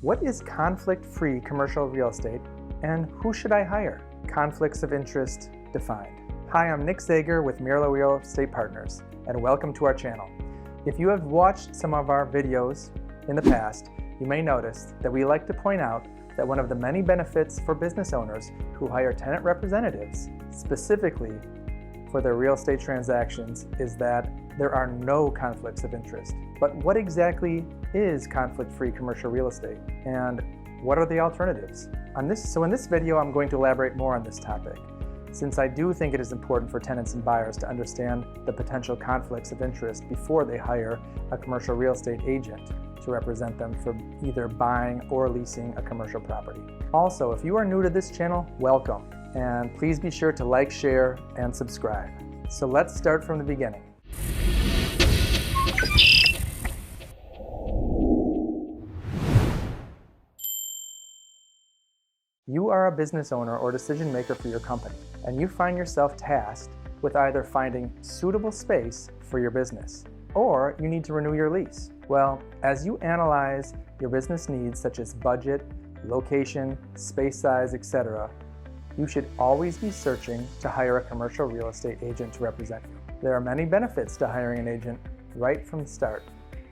What is conflict-free commercial real estate and who should I hire? Conflicts of interest defined. Hi, I'm Nick Zager with Mirlo Real Estate Partners, and welcome to our channel. If you have watched some of our videos in the past, you may notice that we like to point out that one of the many benefits for business owners who hire tenant representatives, specifically for their real estate transactions, is that there are no conflicts of interest. But what exactly is conflict-free commercial real estate, and what are the alternatives? In this video, I'm going to elaborate more on this topic, since I do think it is important for tenants and buyers to understand the potential conflicts of interest before they hire a commercial real estate agent to represent them for either buying or leasing a commercial property. Also, if you are new to this channel, welcome, and please be sure to like, share, and subscribe. So let's start from the beginning. You are a business owner or decision maker for your company, and you find yourself tasked with either finding suitable space for your business, or you need to renew your lease. Well, as you analyze your business needs such as budget, location, space size, etc., you should always be searching to hire a commercial real estate agent to represent you. There are many benefits to hiring an agent right from the start.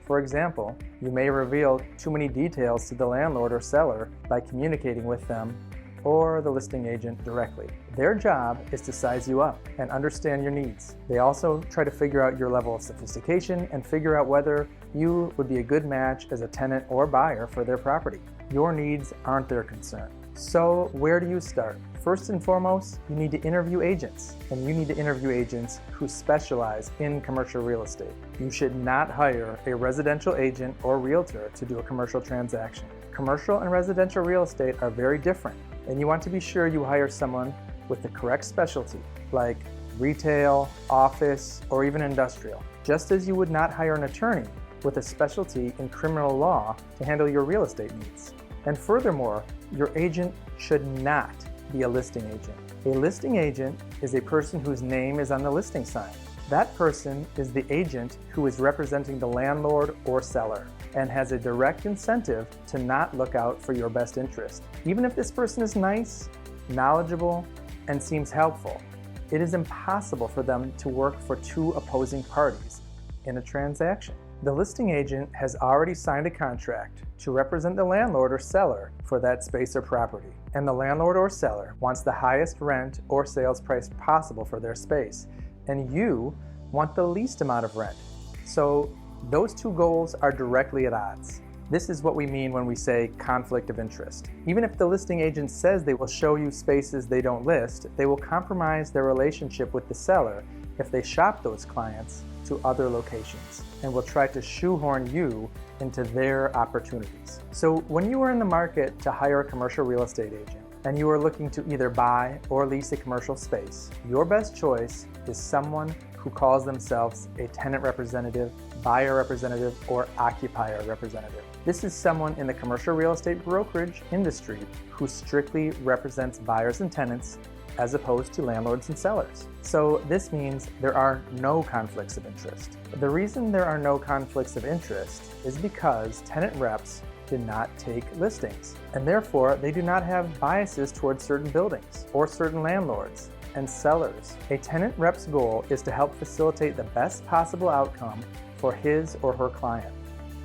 For example, you may reveal too many details to the landlord or seller by communicating with them or the listing agent directly. Their job is to size you up and understand your needs. They also try to figure out your level of sophistication and figure out whether you would be a good match as a tenant or buyer for their property. Your needs aren't their concern. So where do you start? First and foremost, you need to interview agents, and you need to interview agents who specialize in commercial real estate. You should not hire a residential agent or realtor to do a commercial transaction. Commercial and residential real estate are very different, and you want to be sure you hire someone with the correct specialty, like retail, office, or even industrial, just as you would not hire an attorney with a specialty in criminal law to handle your real estate needs. And furthermore, your agent should not be a listing agent. A listing agent is a person whose name is on the listing sign. That person is the agent who is representing the landlord or seller and has a direct incentive to not look out for your best interest. Even if this person is nice, knowledgeable, and seems helpful, it is impossible for them to work for two opposing parties in a transaction. The listing agent has already signed a contract to represent the landlord or seller for that space or property, and the landlord or seller wants the highest rent or sales price possible for their space, and you want the least amount of rent. So those two goals are directly at odds. This is what we mean when we say conflict of interest. Even if the listing agent says they will show you spaces they don't list, they will compromise their relationship with the seller if they shop those clients to other locations and will try to shoehorn you into their opportunities. So when you are in the market to hire a commercial real estate agent and you are looking to either buy or lease a commercial space, your best choice is someone who calls themselves a tenant representative, buyer representative, or occupier representative. This is someone in the commercial real estate brokerage industry who strictly represents buyers and tenants as opposed to landlords and sellers. So this means there are no conflicts of interest. The reason there are no conflicts of interest is because tenant reps do not take listings, and therefore they do not have biases towards certain buildings or certain landlords and sellers. A tenant rep's goal is to help facilitate the best possible outcome for his or her client.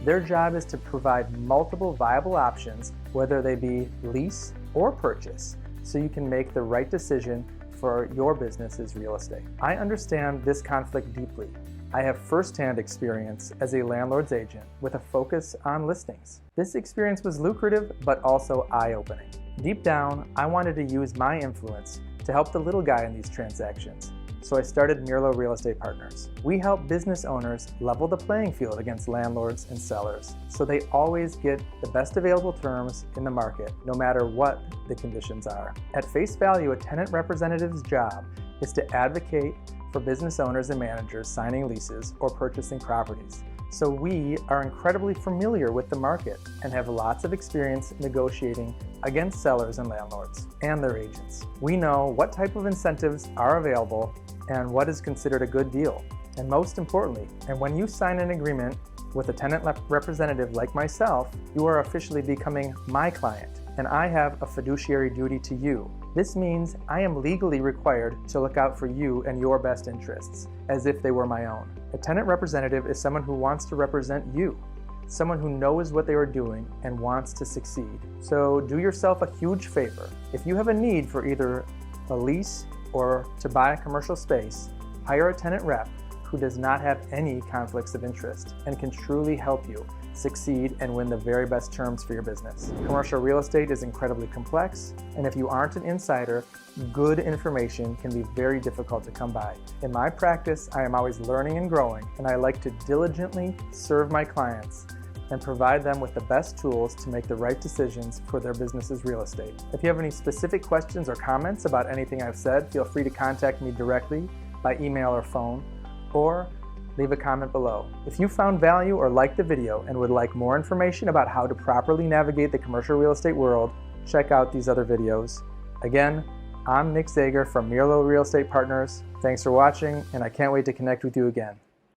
Their job is to provide multiple viable options, whether they be lease or purchase, so you can make the right decision for your business's real estate. I understand this conflict deeply. I have firsthand experience as a landlord's agent with a focus on listings. This experience was lucrative, but also eye-opening. Deep down, I wanted to use my influence to help the little guy in these transactions. So I started Mirlo Real Estate Partners. We help business owners level the playing field against landlords and sellers, so they always get the best available terms in the market, no matter what the conditions are. At face value, a tenant representative's job is to advocate for business owners and managers signing leases or purchasing properties. So we are incredibly familiar with the market and have lots of experience negotiating against sellers and landlords and their agents. We know what type of incentives are available and what is considered a good deal. And most importantly, and when you sign an agreement With a tenant representative like myself, you are officially becoming my client, and I have a fiduciary duty to you. This means I am legally required to look out for you and your best interests, as if they were my own. A tenant representative is someone who wants to represent you, someone who knows what they are doing and wants to succeed. So do yourself a huge favor. If you have a need for either a lease or to buy a commercial space, hire a tenant rep who does not have any conflicts of interest and can truly help you succeed and win the very best terms for your business. Commercial real estate is incredibly complex, and if you aren't an insider, good information can be very difficult to come by. In my practice, I am always learning and growing, and I like to diligently serve my clients and provide them with the best tools to make the right decisions for their business's real estate. If you have any specific questions or comments about anything I've said, feel free to contact me directly by email or phone, or leave a comment below. If you found value or liked the video and would like more information about how to properly navigate the commercial real estate world, check out these other videos. Again, I'm Nick Zager from Mirlo Real Estate Partners. Thanks for watching, and I can't wait to connect with you again.